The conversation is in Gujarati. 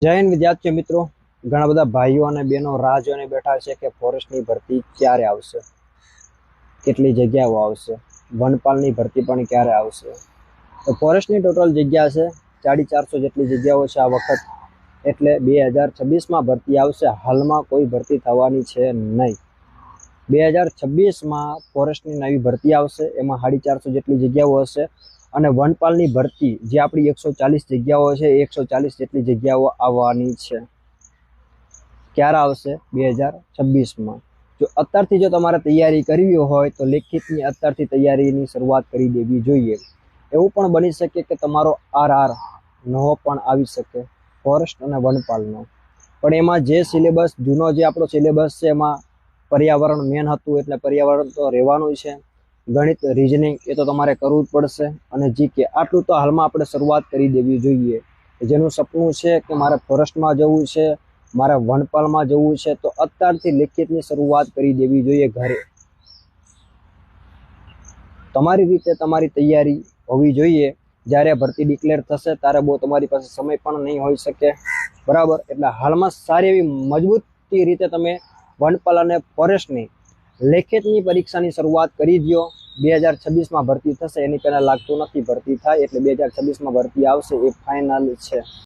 જય હિન્દ વિદ્યાર્થી મિત્રો, ઘણા બધા ભાઈઓ અને બહેનો રાહ જોઈને બેઠા છે કે ફોરેસ્ટની ભરતી ક્યારે આવશે, કેટલી જગ્યાઓ આવશે, વનપાલની ભરતી પણ ક્યારે આવશે. તો ફોરેસ્ટની ટોટલ જગ્યા છે 450 જેટલી જગ્યાઓ છે આ વખત, એટલે 2026માં ભરતી આવશે. હાલમાં કોઈ ભરતી થવાની છે નહીં. 2026માં ફોરેસ્ટની નવી ભરતી આવશે, એમાં 450 જેટલી જગ્યાઓ હશે. અને વનપાલની ભરતી જે આપણી 140 જગ્યાઓ છે, 140 જેટલી જગ્યાઓ આવવાની છે. ક્યારે આવશે? 2026માં. જો અત્યારથી જો તમારે તૈયારી કરવી હોય તો લેખિતની અત્યારથી તૈયારીની શરૂઆત કરી દેવી જોઈએ. એવું પણ બની શકે કે તમારો RR નવો પણ આવી શકે, ફોરેસ્ટ અને વનપાલનો. પણ એમાં જે સિલેબસ જૂનો જે આપણો સિલેબસ છે એમાં પર્યાવરણ મેન હતું, એટલે પર્યાવરણ તો રહેવાનું છે. ગણિત, રિઝનિંગ એ તો તમારે કરવું જ પડશે, અને જીકે આટલું તો હાલમાં આપણે શરૂઆત કરી દેવી જોઈએ. જેનું સપનું છે કે મારે ફોરેસ્ટમાં જવું છે, મારે વનપાલમાં જવું છે, તો અત્યારથી લેખિતની શરૂઆત કરી દેવી જોઈએ ઘરે. તમારી રીતે તમારી તૈયારી હોવી જોઈએ. જ્યારે ભરતી ડિક્લેર થશે ત્યારે બહુ તમારી પાસે સમય પણ નહીં હોઈ શકે, બરાબર? એટલે હાલમાં સારી એવી મજબૂતી રીતે તમે વનપાલ અને ફોરેસ્ટની લેખિતની પરીક્ષાની શરૂઆત કરી દો. 2026માં ભરતી થશે એની પહેલાં લાગતું નથી ભરતી થાય, એટલે 2026માં ભરતી આવશે એ ફાઇનલ છે.